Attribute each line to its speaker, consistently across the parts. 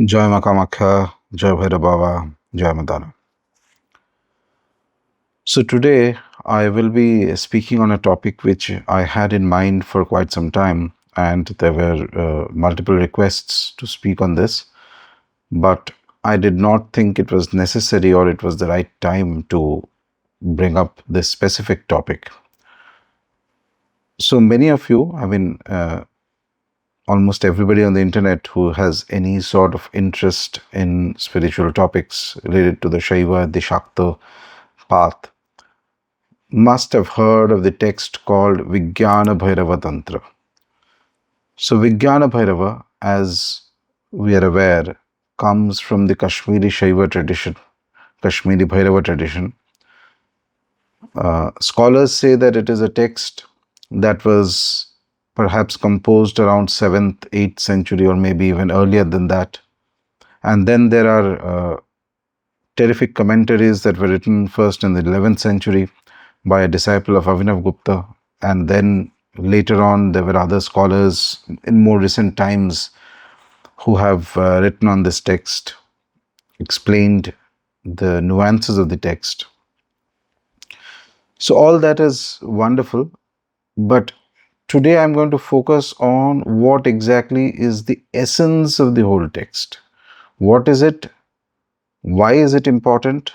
Speaker 1: Jai Ma Kamakhya, Jai Bhairava, Jai Madana. So today I will be speaking on a topic which I had in mind for quite some time, and there were multiple requests to speak on this, but I did not think it was necessary or it was the right time to bring up this specific topic. So many of you, almost everybody on the internet who has any sort of interest in spiritual topics related to the Shaiva, the Shakta path, must have heard of the text called Vigyaan Bhairava Tantra. So Vigyana Bhairava, as we are aware, comes from the Kashmiri Shaiva tradition, Kashmiri Bhairava tradition. Scholars say that it is a text that was perhaps composed around 7th, 8th century or maybe even earlier than that. And then there are terrific commentaries that were written first in the 11th century by a disciple of Abhinavgupta, and then later on there were other scholars in more recent times who have written on this text, explained the nuances of the text. So all that is wonderful, but today I'm going to focus on what exactly is the essence of the whole text. What is it? Why is it important?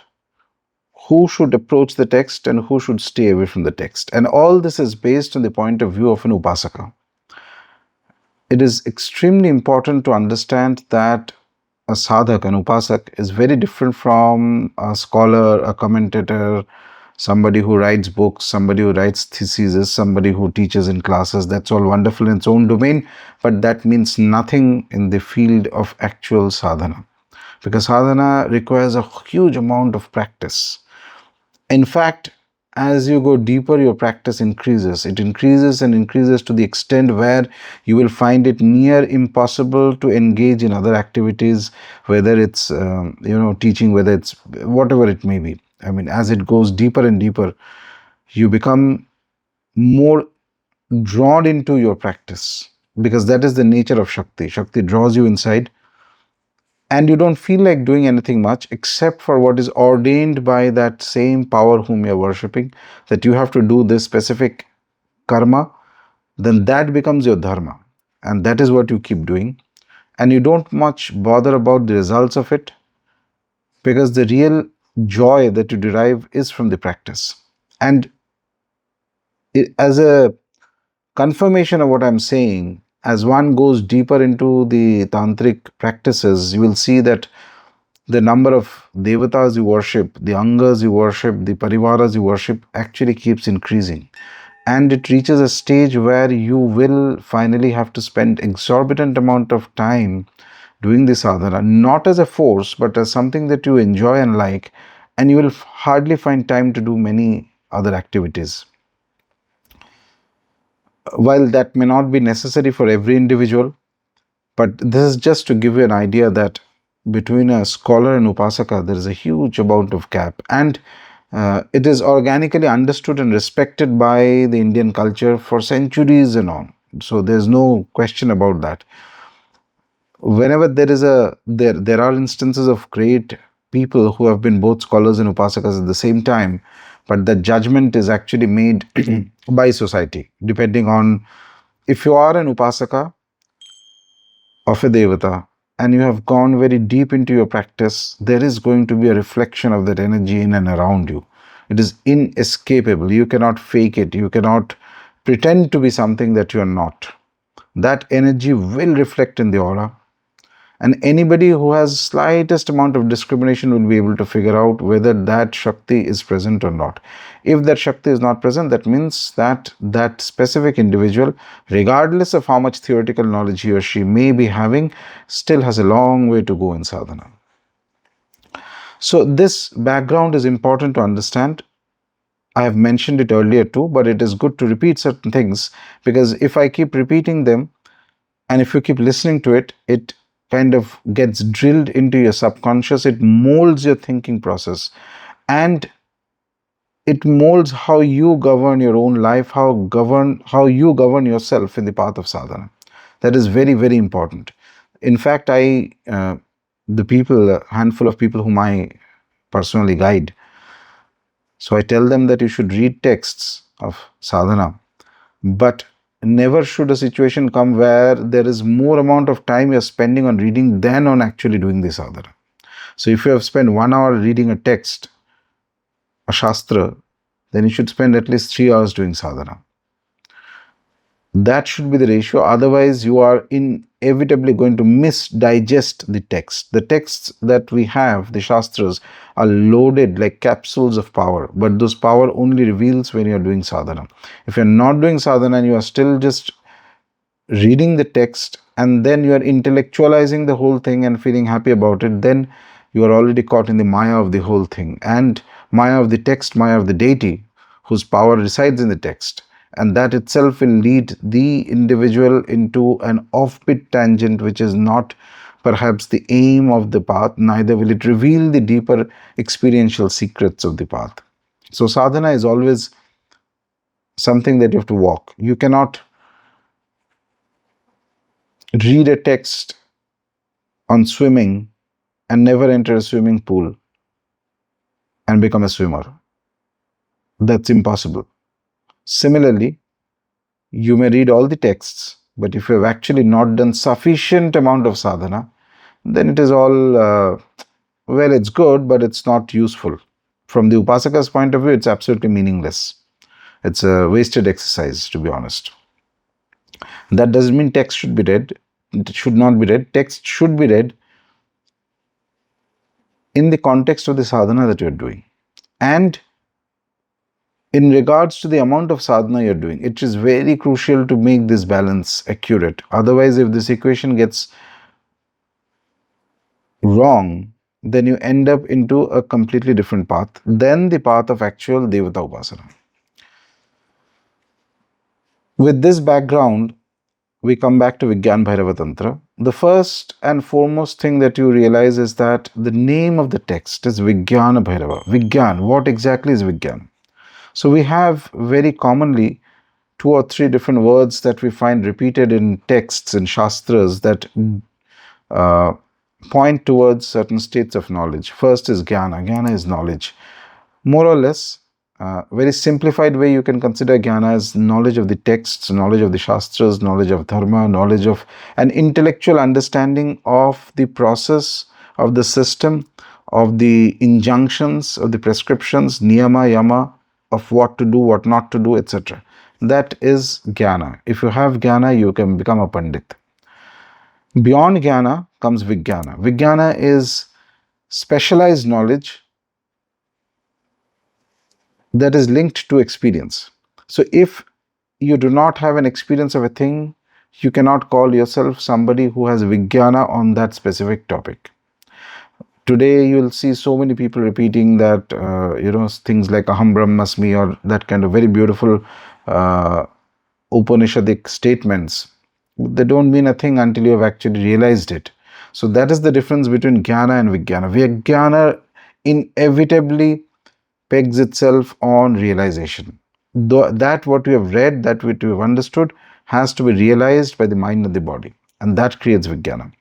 Speaker 1: Who should approach the text and who should stay away from the text? And all this is based on the point of view of an upasaka. It is extremely important to understand that a sadhak, an upasak, is very different from a scholar, a commentator, somebody who writes books, somebody who writes theses, somebody who teaches in classes. That's all wonderful in its own domain, but that means nothing in the field of actual sadhana, because sadhana requires a huge amount of practice. In fact, as you go deeper, your practice increases. It increases and increases to the extent where you will find it near impossible to engage in other activities, whether it's teaching, whether it's whatever it may be. I mean, as it goes deeper and deeper, you become more drawn into your practice, because that is the nature of Shakti. Shakti draws you inside, and you don't feel like doing anything much except for what is ordained by that same power whom you're worshipping, that you have to do this specific karma. Then that becomes your dharma, and that is what you keep doing, and you don't much bother about the results of it, because the real joy that you derive is from the practice. And as a confirmation of what I'm saying, as one goes deeper into the tantric practices, you will see that the number of devatas you worship, the angas you worship, the parivaras you worship actually keeps increasing. And it reaches a stage where you will finally have to spend exorbitant amount of time doing the sadhana, not as a force, but as something that you enjoy and like, and you will hardly find time to do many other activities. While that may not be necessary for every individual, but this is just to give you an idea that between a scholar and upasaka, there is a huge amount of gap, and it is organically understood and respected by the Indian culture for centuries and on. So there's no question about that. Whenever there are instances of great people who have been both scholars and upasakas at the same time, but the judgment is actually made by society, depending on if you are an upasaka of a devata and you have gone very deep into your practice, there is going to be a reflection of that energy in and around you. It is inescapable. You cannot fake it. You cannot pretend to be something that you are not. That energy will reflect in the aura. And anybody who has slightest amount of discrimination will be able to figure out whether that Shakti is present or not. If that Shakti is not present, that means that that specific individual, regardless of how much theoretical knowledge he or she may be having, still has a long way to go in sadhana. So this background is important to understand. I have mentioned it earlier too, but it is good to repeat certain things, because if I keep repeating them and if you keep listening to it, it kind of gets drilled into your subconscious. It molds your thinking process, and it molds how you govern your own life, how you govern yourself in the path of sadhana. That is very, very important. In fact, I the people, a handful of people whom I personally guide. So I tell them that you should read texts of sadhana, but never should a situation come where there is more amount of time you're spending on reading than on actually doing the sadhana. So if you have spent 1 hour reading a text, a shastra, then you should spend at least 3 hours doing sadhana. That should be the ratio. Otherwise, you are inevitably going to misdigest the text. The texts that we have, the shastras, are loaded like capsules of power. But those power only reveals when you are doing sadhana. If you're not doing sadhana and you are still just reading the text and then you are intellectualizing the whole thing and feeling happy about it, then you are already caught in the maya of the whole thing. And maya of the text, maya of the deity, whose power resides in the text. And that itself will lead the individual into an offbeat tangent, which is not perhaps the aim of the path, neither will it reveal the deeper experiential secrets of the path. So sadhana is always something that you have to walk. You cannot read a text on swimming and never enter a swimming pool and become a swimmer. That's impossible. Similarly, you may read all the texts, but if you have actually not done sufficient amount of sadhana, then it is all, well, it's good, but it's not useful. From the Upasaka's point of view, it's absolutely meaningless. It's a wasted exercise, to be honest. That doesn't mean text should be read. It should not be read. Text should be read in the context of the sadhana that you're doing. And in regards to the amount of sadhana you're doing, it is very crucial to make this balance accurate. Otherwise, if this equation gets wrong, then you end up into a completely different path than the path of actual Devata Upasana. With this background, we come back to Vigyaan Bhairava Tantra. The first and foremost thing that you realize is that the name of the text is Vigyaan Bhairava. Vigyaan, what exactly is Vigyaan? So we have very commonly 2 or 3 different words that we find repeated in texts and shastras that point towards certain states of knowledge. First is Jnana. Jnana is knowledge. More or less, very simplified way you can consider Jnana as knowledge of the texts, knowledge of the shastras, knowledge of dharma, knowledge of an intellectual understanding of the process, of the system, of the injunctions, of the prescriptions, niyama, yama, of what to do, what not to do, etc. That is Jnana. If you have Jnana, you can become a Pandit. Beyond Jnana comes Vigyana. Vigyana is specialized knowledge that is linked to experience. So if you do not have an experience of a thing, you cannot call yourself somebody who has Vigyana on that specific topic. Today, you'll see so many people repeating that, things like Aham Brahmasmi or that kind of very beautiful Upanishadic statements. They don't mean a thing until you have actually realized it. So that is the difference between Jnana and Vigyana. Vigyana inevitably pegs itself on realization. That what we have read, that what we have understood, has to be realized by the mind and the body. And that creates Vigyana.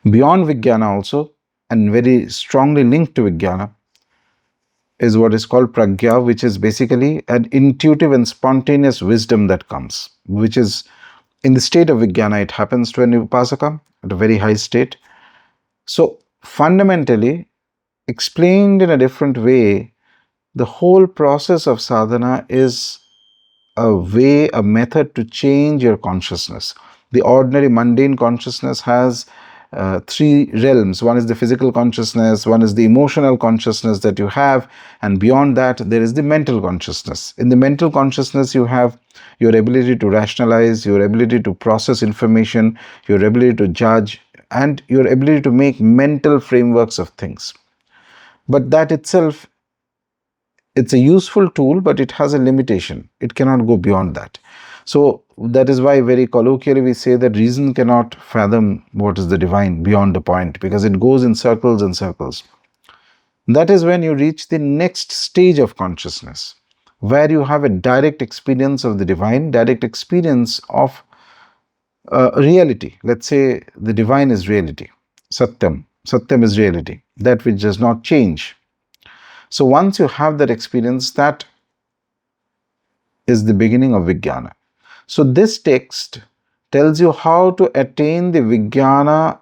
Speaker 1: Beyond Vigyana also, and very strongly linked to Vigyana, is what is called Pragya, which is basically an intuitive and spontaneous wisdom that comes, which is in the state of Vigyana. It happens to an Upasaka at a very high state. So fundamentally, explained in a different way, the whole process of sadhana is a way, a method to change your consciousness. The ordinary mundane consciousness has 3 realms. One is the physical consciousness, one is the emotional consciousness that you have, and beyond that, there is the mental consciousness. In the mental consciousness, you have your ability to rationalize, your ability to process information, your ability to judge, and your ability to make mental frameworks of things. But that itself, it's a useful tool, but it has a limitation. It cannot go beyond that. So that is why very colloquially we say that reason cannot fathom what is the divine beyond a point, because it goes in circles and circles. That is when you reach the next stage of consciousness, where you have a direct experience of the divine, direct experience of reality. Let's say the divine is reality. Satyam. Satyam is reality, that which does not change. So once you have that experience, that is the beginning of Vigyana. So this text tells you how to attain the Vigyana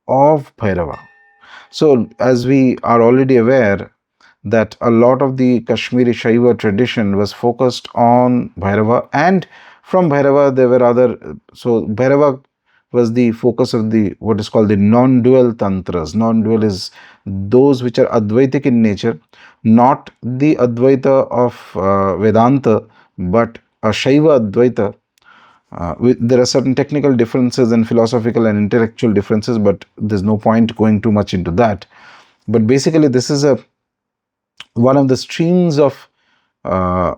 Speaker 1: of Bhairava. So as we are already aware that a lot of the Kashmiri Shaiva tradition was focused on Bhairava, and from Bhairava there were other, so Bhairava was the focus of the what is called the non-dual tantras. Non-dual is those which are Advaitic in nature, not the Advaita of Vedanta, but a Shaiva Advaita. There are certain technical differences and philosophical and intellectual differences, but there's no point going too much into that. But basically, this is a one of the streams uh, of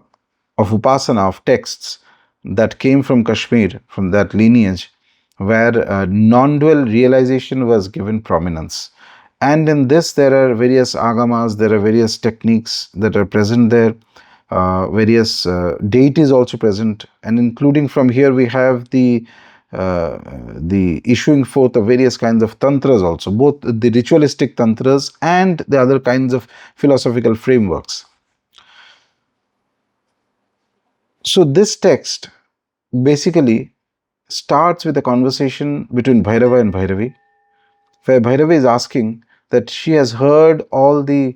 Speaker 1: upasana, of texts that came from Kashmir, from that lineage, where non-dual realization was given prominence. And in this, there are various agamas, there are various techniques that are present there, various deities also present, and including from here we have the issuing forth of various kinds of tantras also, both the ritualistic tantras and the other kinds of philosophical frameworks. So this text basically starts with a conversation between Bhairava and Bhairavi, where Bhairavi is asking that she has heard all the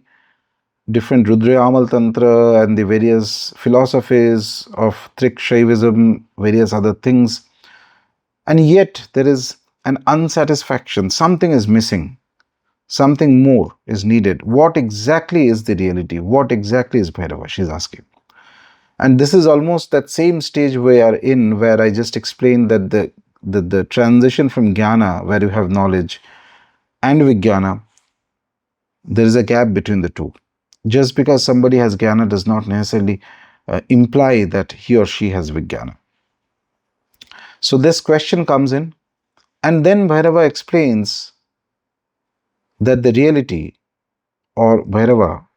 Speaker 1: different Rudrayamal Tantra and the various philosophies of Trik Shaivism, various other things, and yet there is an unsatisfaction. Something is missing. Something more is needed. What exactly is the reality? What exactly is Bhairava? She's asking. And this is almost that same stage we are in, where I just explained that the transition from Jnana, where you have knowledge, and Vigyana, there is a gap between the two. Just because somebody has Jnana does not necessarily imply that he or she has Vigyana. So this question comes in, and then Bhairava explains that the reality, or Bhairava,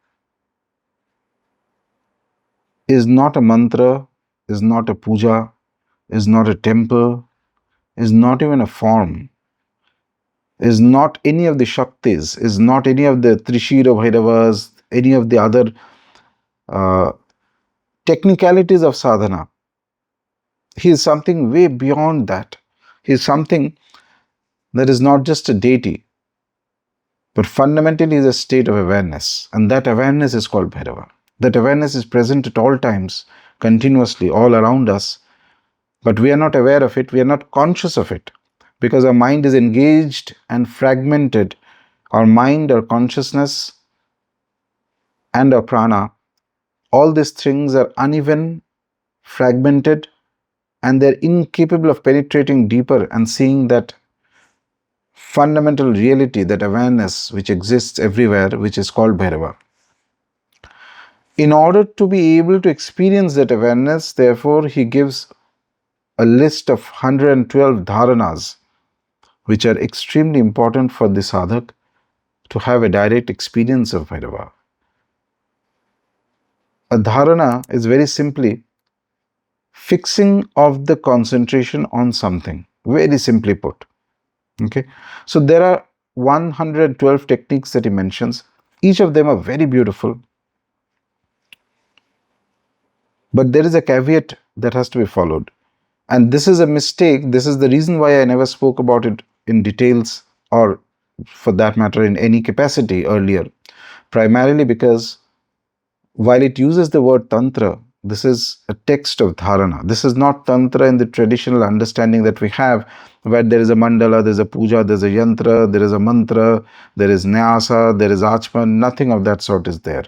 Speaker 1: is not a mantra, is not a puja, is not a temple, is not even a form, is not any of the Shaktis, is not any of the Trishira Bhairavas, any of the other uh, technicalities of sadhana. He is something way beyond that. He is something that is not just a deity, but fundamentally is a state of awareness. And that awareness is called Bhairava. That awareness is present at all times, continuously, all around us. But we are not aware of it, we are not conscious of it, because our mind is engaged and fragmented. Our mind, our consciousness, and our prana, all these things are uneven, fragmented, and they're incapable of penetrating deeper and seeing that fundamental reality, that awareness which exists everywhere, which is called Bhairava. In order to be able to experience that awareness, therefore, he gives a list of 112 dharanas, which are extremely important for the sadhak to have a direct experience of Bhairava. A dharana is very simply fixing of the concentration on something, very simply put. Okay, so there are 112 techniques that he mentions. Each of them are very beautiful, but there is a caveat that has to be followed. And this is a mistake. This is the reason why I never spoke about it in details, or for that matter in any capacity earlier. Primarily because while it uses the word Tantra, this is a text of Dharana. This is not Tantra in the traditional understanding that we have, where there is a mandala, there is a puja, there is a yantra, there is a mantra, there is nyasa, there is achman. Nothing of that sort is there.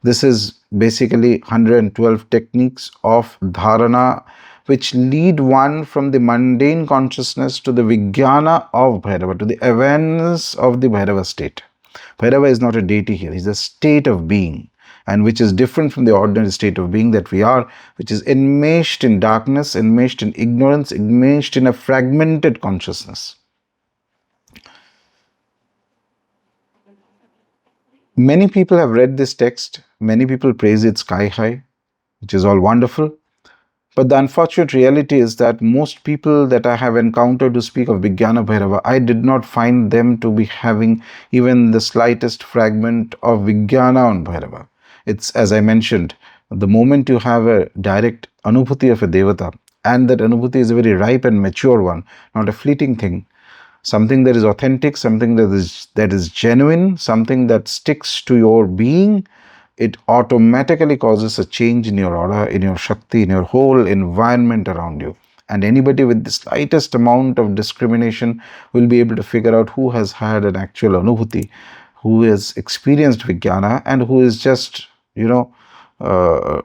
Speaker 1: This is basically 112 techniques of Dharana, which lead one from the mundane consciousness to the Vigyana of Bhairava, to the awareness of the Bhairava state. Bhairava is not a deity here, he's a state of being, and which is different from the ordinary state of being that we are, which is enmeshed in darkness, enmeshed in ignorance, enmeshed in a fragmented consciousness. Many people have read this text, many people praise it sky high, which is all wonderful. But the unfortunate reality is that most people that I have encountered who speak of Vigyana Bhairava, I did not find them to be having even the slightest fragment of Vigyana on Bhairava. It's, as I mentioned, the moment you have a direct Anubhuti of a Devata, and that Anubhuti is a very ripe and mature one, not a fleeting thing, something that is authentic, something that is genuine, something that sticks to your being, it automatically causes a change in your aura, in your Shakti, in your whole environment around you. And anybody with the slightest amount of discrimination will be able to figure out who has had an actual Anubhuti, who has experienced Vigyana, and who is just, uh,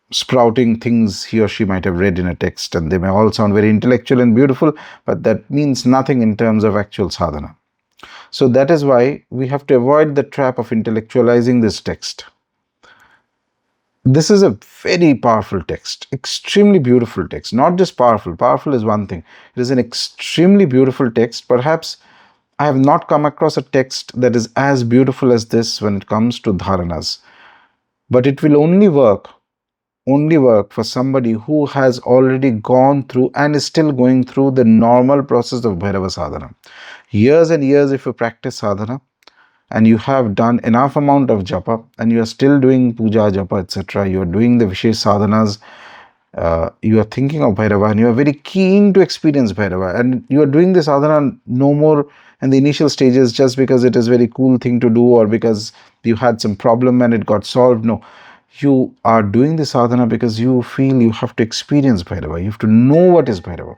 Speaker 1: sprouting things he or she might have read in a text. And they may all sound very intellectual and beautiful, but that means nothing in terms of actual sadhana. So that is why we have to avoid the trap of intellectualizing this text. This is a very powerful text, extremely beautiful text. Not just powerful, powerful is one thing. It is an extremely beautiful text. Perhaps I have not come across a text that is as beautiful as this when it comes to dharanas. But it will only work for somebody who has already gone through and is still going through the normal process of Bhairava sadhana. Years and years if you practice sadhana, and you have done enough amount of japa, and you are still doing puja, japa, etc., you are doing the Vishesh sadhanas, you are thinking of Bhairava, and you are very keen to experience Bhairava, and you are doing the sadhana no more in the initial stages just because it is a very cool thing to do, or because you had some problem and it got solved. No, you are doing the sadhana because you feel you have to experience Bhairava, you have to know what is Bhairava.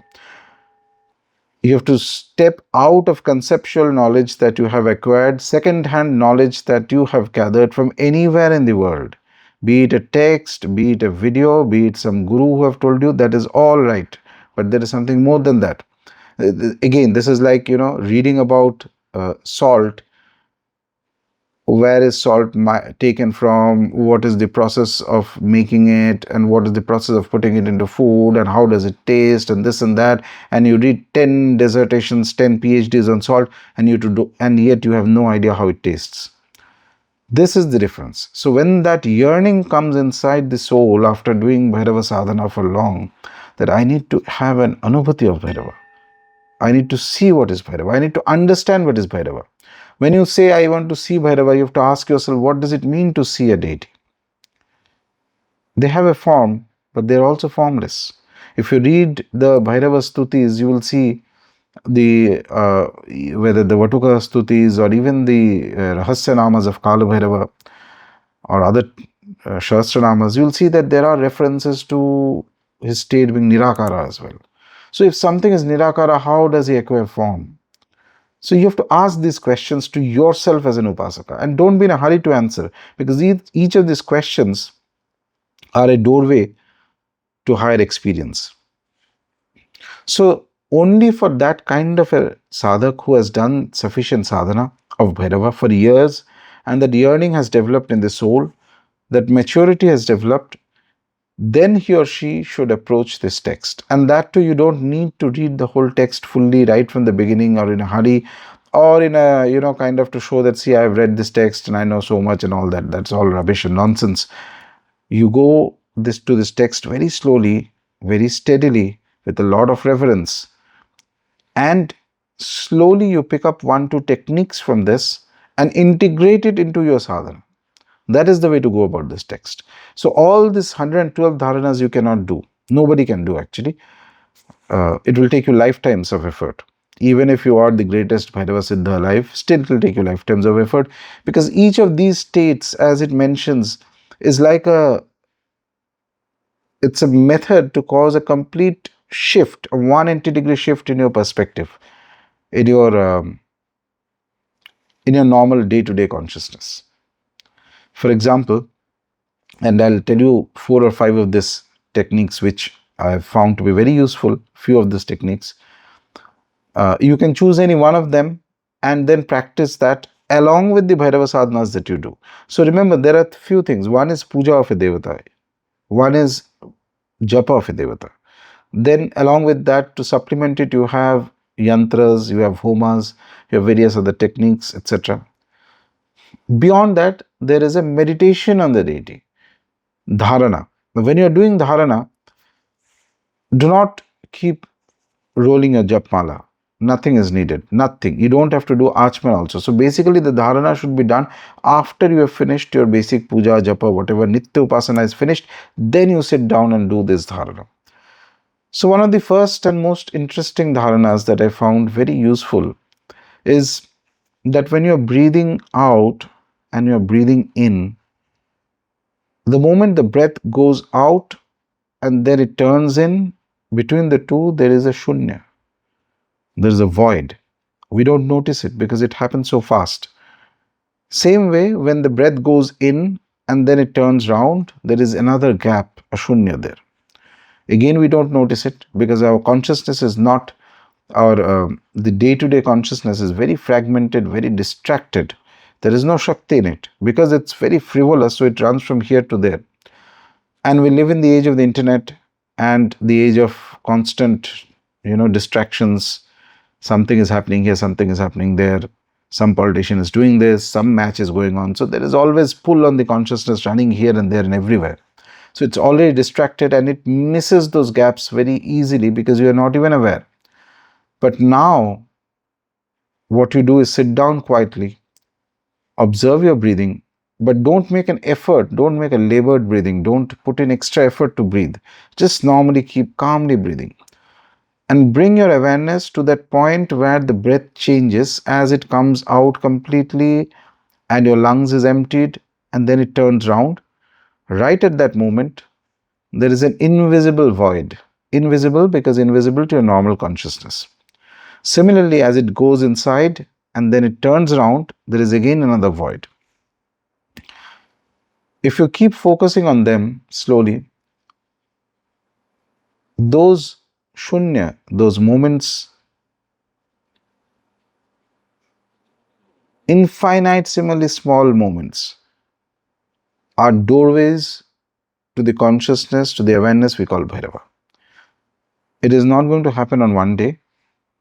Speaker 1: You have to step out of conceptual knowledge that you have acquired, second-hand knowledge that you have gathered from anywhere in the world. Be it a text, be it a video, be it some guru who have told you, that is all right. But there is something more than that. Again, this is like, reading about salt. Where is salt taken from, what is the process of making it, and what is the process of putting it into food, and how does it taste, and this and that, and you read 10 dissertations, 10 PhDs on salt, and yet you have no idea how it tastes. This is the difference. So when that yearning comes inside the soul after doing Bhairava sadhana for long, that I need to have an Anubhuti of Bhairava, I need to see what is Bhairava, I need to understand what is Bhairava. When you say, I want to see Bhairava, you have to ask yourself, what does it mean to see a deity? They have a form, but they are also formless. If you read the Bhairava Stutis, you will see whether the Vatuka Stutis or even the Rahasya Namas of Kala Bhairava or other Shastra Namas, you will see that there are references to his state being Nirakara as well. So if something is Nirakara, how does he acquire form? So you have to ask these questions to yourself as an Upasaka, and don't be in a hurry to answer, because each of these questions are a doorway to higher experience. So only for that kind of a sadhak who has done sufficient sadhana of Bhairava for years, and that yearning has developed in the soul, that maturity has developed, then he or she should approach this text. And that too, you don't need to read the whole text fully right from the beginning, or in a hurry, or in a, kind of to show that, see, I've read this text and I know so much and all that. That's all rubbish and nonsense. You go to this text very slowly, very steadily, with a lot of reverence. And slowly you pick up 1-2 techniques from this and integrate it into your sadhana. That is the way to go about this text. So all this 112 dharanas you cannot do. Nobody can do actually. It will take you lifetimes of effort. Even if you are the greatest Bhairava Siddha alive, still it will take you lifetimes of effort, because each of these states, as it mentions, is like it's a method to cause a complete shift, a 180-degree shift in your perspective, in your normal day-to-day consciousness. For example, and I'll tell you 4 or 5 of these techniques which I have found to be very useful. Few of these techniques. You can choose any one of them and then practice that along with the Bhairava sadhanas that you do. So remember, there are few things. One is puja of a devata. One is japa of a devata. Then along with that, to supplement it, you have yantras, you have homas, you have various other techniques, etc. Beyond that, there is a meditation on the deity. Dharana. When you are doing dharana, Do not keep rolling your japmala. Nothing is needed. Nothing. You don't have to do achman also. So basically, the dharana should be done after you have finished your basic puja, japa, whatever nitya upasana is finished. Then you sit down and do this dharana. So one of the first and most interesting dharanas that I found very useful is that when you're breathing out and you're breathing in, the moment the breath goes out and then it turns in, between the two, there is a shunya. There is a void. We don't notice it because it happens so fast. Same way, when the breath goes in and then it turns round, there is another gap, a shunya there. Again, we don't notice it because our consciousness is not, the day-to-day consciousness is very fragmented, very distracted. There is no Shakti in it because it's very frivolous, so it runs from here to there. And we live in the age of the internet and the age of constant, distractions. Something is happening here, something is happening there. Some politician is doing this, some match is going on. So there is always pull on the consciousness running here and there and everywhere. So it's already distracted and it misses those gaps very easily because you are not even aware. But now, what you do is sit down quietly, observe your breathing, but don't make an effort, don't make a labored breathing, don't put in extra effort to breathe. Just normally keep calmly breathing. And bring your awareness to that point where the breath changes as it comes out completely and your lungs is emptied and then it turns round. Right at that moment, there is an invisible void. Invisible because invisible to your normal consciousness. Similarly, as it goes inside and then it turns around, there is again another void. If you keep focusing on them slowly, those shunya, those moments, infinitesimally small moments, are doorways to the consciousness, to the awareness we call Bhairava. It is not going to happen on one day,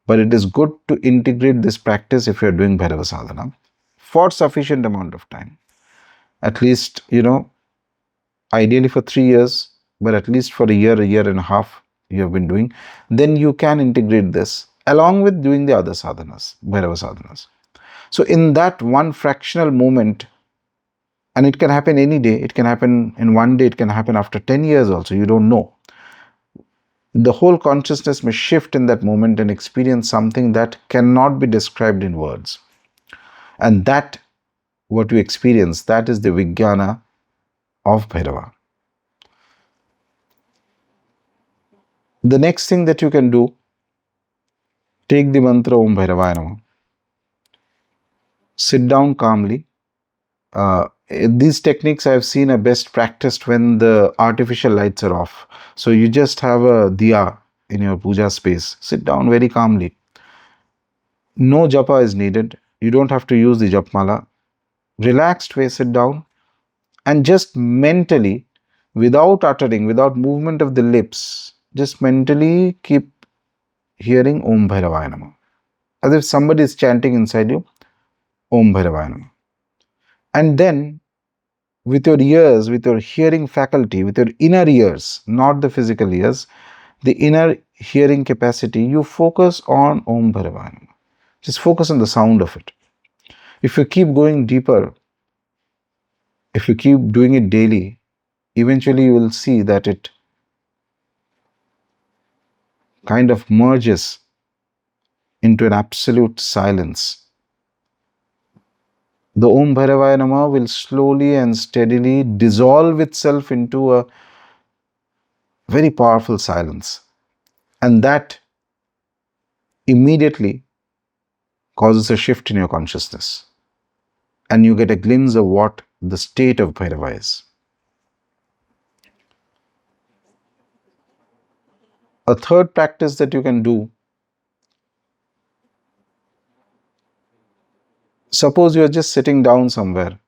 Speaker 1: but it is good to integrate this practice if you are doing Bhairava sadhana for sufficient amount of time. At least, ideally for 3 years, but at least for a year and a half you have been doing, then you can integrate this along with doing the other sadhanas, Bhairava sadhanas. So in that one fractional moment, and it can happen any day, it can happen in one day, it can happen after 10 years also, you don't know. The whole consciousness may shift in that moment and experience something that cannot be described in words. And that, what you experience, that is the Vigyana of Bhairava. The next thing that you can do, take the mantra Om Bhairavaya Namah. Sit down calmly. These techniques I have seen are best practiced when the artificial lights are off. So you just have a diya in your puja space. Sit down very calmly. No japa is needed. You don't have to use the japmala. Relaxed way, sit down and just mentally, without uttering, without movement of the lips, just mentally keep hearing Om Bhairavaya Namah. As if somebody is chanting inside you, Om Bhairavaya Namah. And then, with your ears, with your hearing faculty, with your inner ears, not the physical ears, the inner hearing capacity, you focus on Om Bhairavaya Namah. Just focus on the sound of it. If you keep going deeper, if you keep doing it daily, eventually you will see that it kind of merges into an absolute silence. The Om Bhairavaya Namah will slowly and steadily dissolve itself into a very powerful silence. And that immediately causes a shift in your consciousness. And you get a glimpse of what the state of Bhairava is. A third practice that you can do, suppose you are just sitting down somewhere,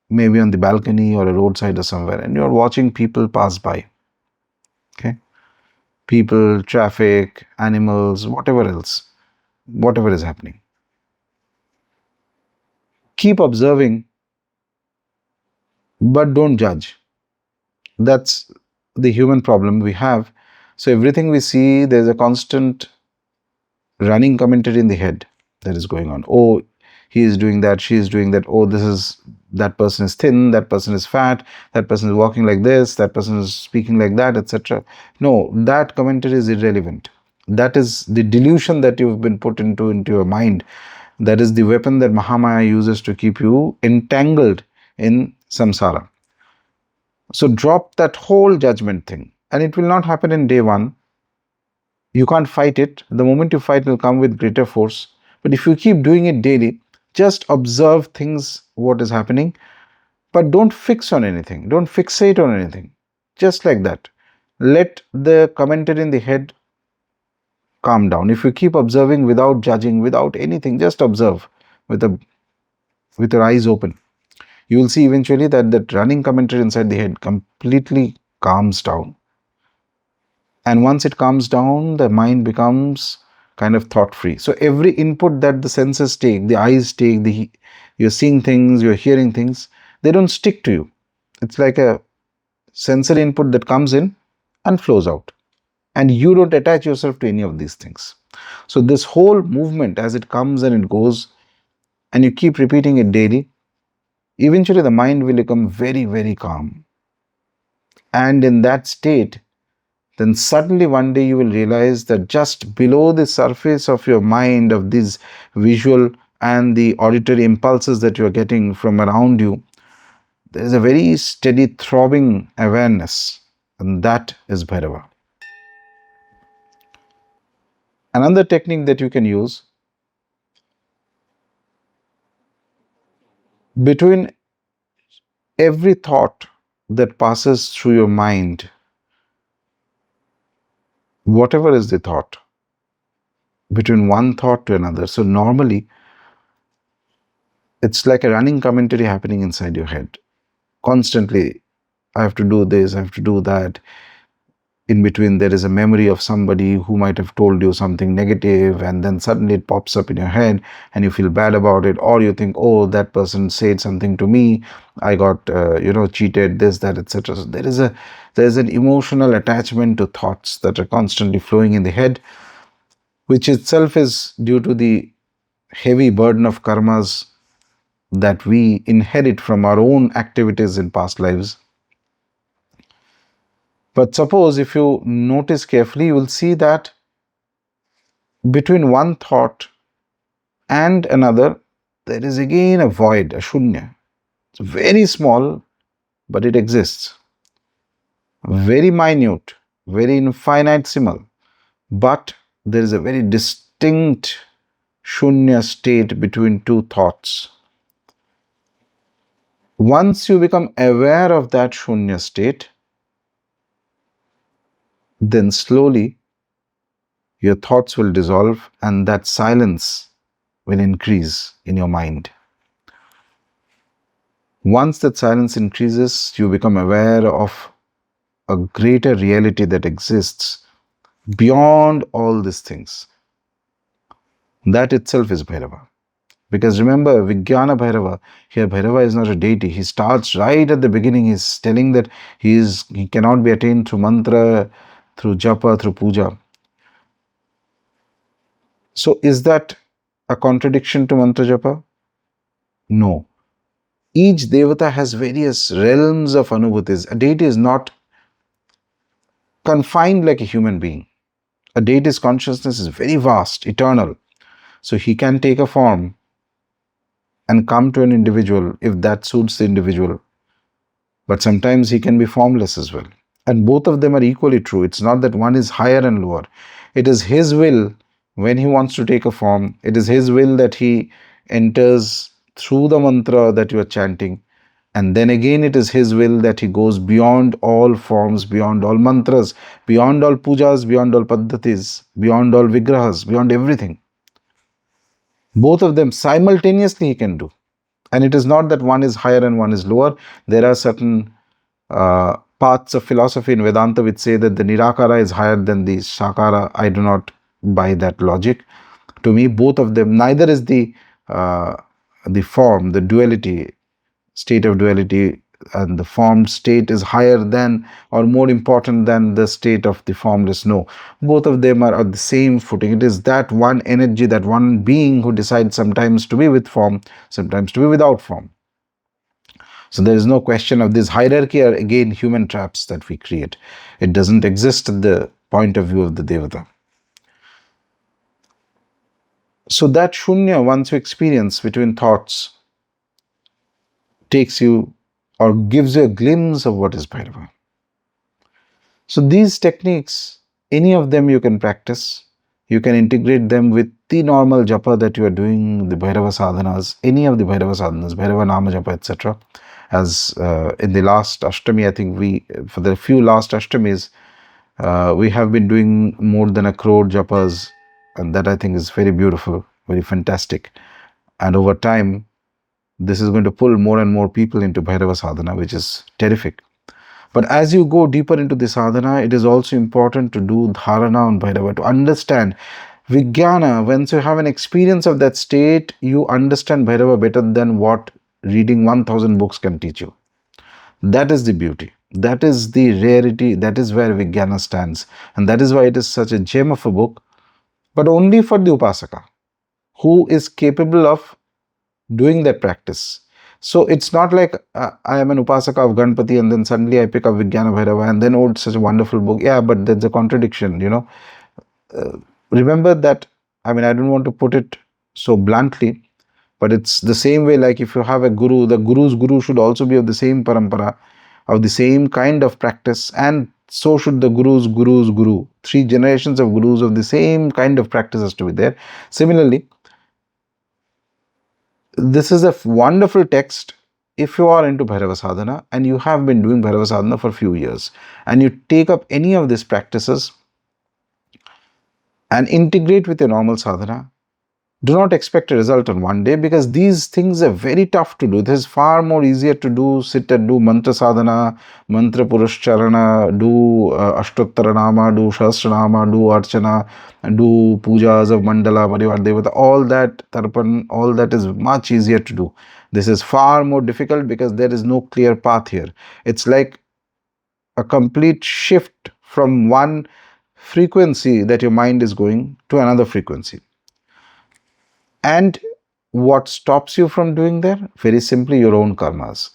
Speaker 1: maybe on the balcony or a roadside or somewhere, and you are watching people pass by. Okay? People, traffic, animals, whatever else, whatever is happening. Keep observing, but don't judge. That's the human problem we have. So everything we see, there's a constant running commentary in the head that is going on. Oh, he is doing that, she is doing that. Oh, that person is thin, that person is fat, that person is walking like this, that person is speaking like that, etc. No, that commentary is irrelevant. That is the delusion that you've been put into your mind. That is the weapon that Mahamaya uses to keep you entangled in samsara. So drop that whole judgment thing, and it will not happen in day one. You can't fight it. The moment you fight, it will come with greater force. But if you keep doing it daily, just observe things, what is happening, but don't fix on anything. Don't fixate on anything. Just like that. Let the commentary in the head calm down. If you keep observing without judging, without anything, just observe with your eyes open, you will see eventually that running commentary inside the head completely calms down. And once it calms down, the mind becomes kind of thought free. So every input that the senses take, the eyes take, you're seeing things, you're hearing things, they don't stick to you. It's like a sensory input that comes in and flows out. And you don't attach yourself to any of these things. So this whole movement, as it comes and it goes, and you keep repeating it daily, eventually the mind will become very, very calm. And in that state, then suddenly one day you will realize that just below the surface of your mind, of these visual and the auditory impulses that you are getting from around you, there is a very steady throbbing awareness, and that is Bhairava. Another technique that you can use, between every thought that passes through your mind, whatever is the thought, between one thought to another. So normally, it's like a running commentary happening inside your head. Constantly, I have to do this, I have to do that. In between, there is a memory of somebody who might have told you something negative, and then suddenly it pops up in your head and you feel bad about it, or you think, oh, that person said something to me, I got cheated, this, that, etc. So there is an emotional attachment to thoughts that are constantly flowing in the head, which itself is due to the heavy burden of karmas that we inherit from our own activities in past lives. But suppose if you notice carefully, you will see that between one thought and another, there is again a void, a shunya. It's very small, but it exists. Very minute, very infinitesimal, but there is a very distinct shunya state between two thoughts. Once you become aware of that shunya state, then slowly your thoughts will dissolve and that silence will increase in your mind. Once that silence increases, you become aware of a greater reality that exists beyond all these things. That itself is Bhairava. Because remember, Vigyana Bhairava, here Bhairava is not a deity. He starts right at the beginning. He's telling that he cannot be attained through mantra, through japa, through puja. So is that a contradiction to mantra japa? No. Each Devata has various realms of Anubhutis. A deity is not confined like a human being. A deity's consciousness is very vast, eternal. So he can take a form and come to an individual if that suits the individual. But sometimes he can be formless as well. And both of them are equally true. It's not that one is higher and lower. It is his will when he wants to take a form. It is his will that he enters through the mantra that you are chanting. And then again, it is his will that he goes beyond all forms, beyond all mantras, beyond all pujas, beyond all paddhatis, beyond all vigrahas, beyond everything. Both of them simultaneously he can do. And it is not that one is higher and one is lower. There are certain paths of philosophy in Vedanta which say that the Nirakara is higher than the Sakara. I do not buy that logic. To me, both of them, neither is the form, the duality, state of duality, and the formed state is higher than or more important than the state of the formless. No, both of them are at the same footing. It is that one energy, that one being who decides sometimes to be with form, sometimes to be without form. So there is no question of this. Hierarchy are again human traps that we create. It doesn't exist at the point of view of the Devata. So that shunya, once you experience between thoughts, takes you or gives you a glimpse of what is Bhairava. So these techniques, any of them you can practice. You can integrate them with the normal japa that you are doing, the Bhairava sadhanas, any of the Bhairava sadhanas, Bhairava nama japa, etc. As in the last Ashtami, I think for the few last Ashtamis, we have been doing more than 1 crore japas, and that I think is very beautiful, very fantastic. And over time, this is going to pull more and more people into Bhairava sadhana, which is terrific. But as you go deeper into the sadhana, it is also important to do dharana on Bhairava, to understand Vigyana. Once you have an experience of that state, you understand Bhairava better than what reading 1000 books can teach you. That is the beauty. That is the rarity. That is where Vigyana stands. And that is why it is such a gem of a book, but only for the Upasaka, who is capable of doing that practice. So it's not like I am an Upasaka of Ganpati and then suddenly I pick up Vigyana Bhairava and then, oh, it's such a wonderful book. Yeah, but there's a contradiction, remember that, I mean, I don't want to put it so bluntly, but it's the same way, like if you have a guru, the guru's guru should also be of the same parampara, of the same kind of practice, and so should the guru's guru's guru. 3 generations of gurus of the same kind of practice has to be there. Similarly, this is a wonderful text if you are into Bhairava sadhana and you have been doing Bhairava sadhana for a few years and you take up any of these practices and integrate with your normal sadhana. Do not expect a result on one day, because these things are very tough to do. This is far more easier to do. Sit and do mantra sadhana, mantra purushcharana, do ashtottara nama, do shahasranama, do archana, do pujas of mandala, parivar devata, all that tarpan, all that is much easier to do. This is far more difficult because there is no clear path here. It's like a complete shift from one frequency that your mind is going to another frequency. And what stops you from doing that? Very simply, your own karmas.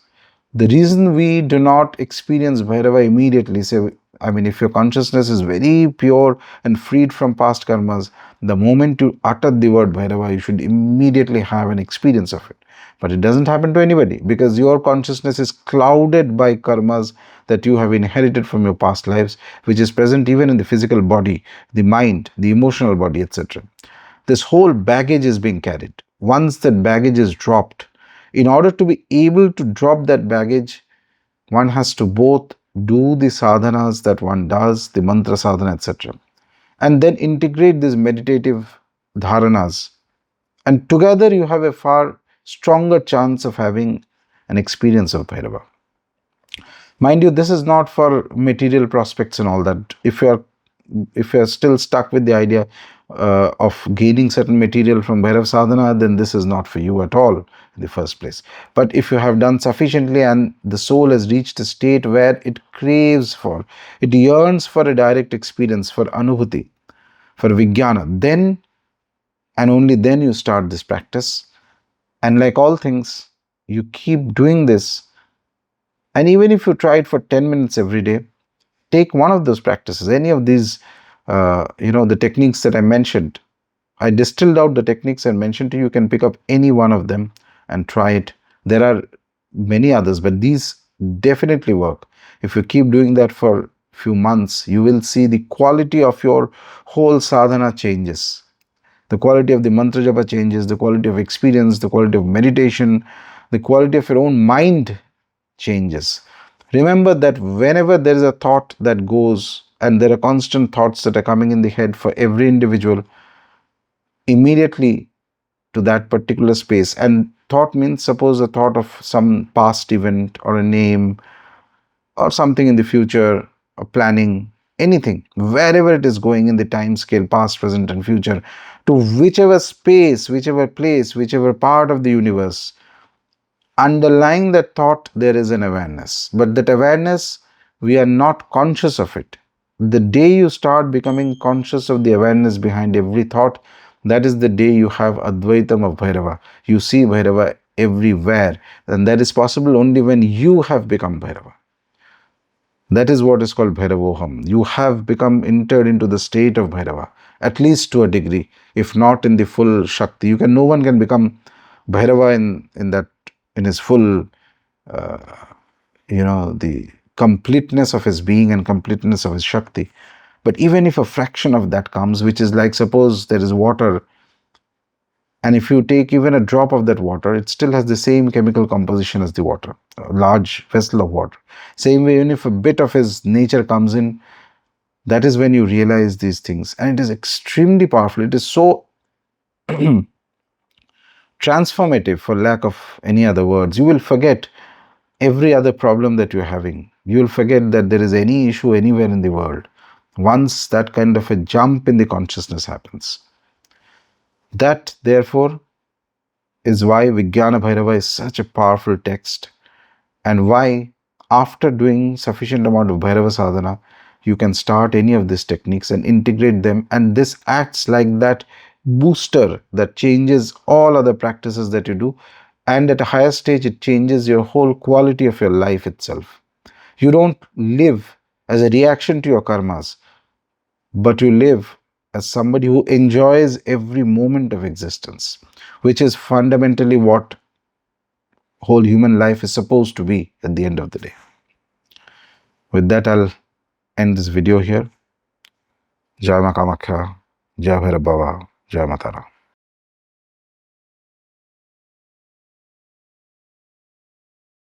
Speaker 1: The reason we do not experience Bhairava immediately, if your consciousness is very pure and freed from past karmas, the moment you utter the word Bhairava, you should immediately have an experience of it. But it doesn't happen to anybody because your consciousness is clouded by karmas that you have inherited from your past lives, which is present even in the physical body, the mind, the emotional body, etc. This whole baggage is being carried. Once that baggage is dropped, in order to be able to drop that baggage, one has to both do the sadhanas that one does, the mantra sadhana, etc., and then integrate these meditative dharanas. And together you have a far stronger chance of having an experience of Bhairava. Mind you, this is not for material prospects and all that. If you are still stuck with the idea of gaining certain material from Bhairav sadhana, then this is not for you at all in the first place. But if you have done sufficiently and the soul has reached a state where it craves for, it yearns for a direct experience, for Anubhuti, for Vigyana, then and only then you start this practice. And like all things, you keep doing this. And even if you try it for 10 minutes every day, take one of those practices, any of these, the techniques that I mentioned. I distilled out the techniques and mentioned to you. You can pick up any one of them and try it. There are many others, but these definitely work. If you keep doing that for a few months, you will see the quality of your whole sadhana changes. The quality of the mantra japa changes, the quality of experience, the quality of meditation, the quality of your own mind changes. Remember that whenever there is a thought that goes, and there are constant thoughts that are coming in the head for every individual, immediately to that particular space. And thought means, suppose a thought of some past event or a name or something in the future, or planning, anything, wherever it is going in the time scale, past, present and future, to whichever space, whichever place, whichever part of the universe, underlying that thought, there is an awareness. But that awareness, we are not conscious of it. The day you start becoming conscious of the awareness behind every thought, that is the day you have Advaitam of Bhairava. You see Bhairava everywhere. And that is possible only when you have become Bhairava. That is what is called Bhairavoham. You have become entered into the state of Bhairava, at least to a degree, if not in the full Shakti. No one can become Bhairava in his full, the completeness of his being and completeness of his Shakti. But even if a fraction of that comes, which is like, suppose there is water, and if you take even a drop of that water, it still has the same chemical composition as the water, a large vessel of water. Same way, even if a bit of his nature comes in, that is when you realize these things. And it is extremely powerful. It is so transformative, for lack of any other words. You will forget every other problem that you're having. You will forget that there is any issue anywhere in the world once that kind of a jump in the consciousness happens. That, therefore, is why Vigyana Bhairava is such a powerful text, and why, after doing sufficient amount of Bhairava sadhana, you can start any of these techniques and integrate them, and this acts like that booster that changes all other practices that you do, and at a higher stage it changes your whole quality of your life itself. You don't live as a reaction to your karmas, but you live as somebody who enjoys every moment of existence, which is fundamentally what whole human life is supposed to be at the end of the day. With that, I'll end this video here. Jai Ma Kamakhya, Jai Bhairava, Jai Matara.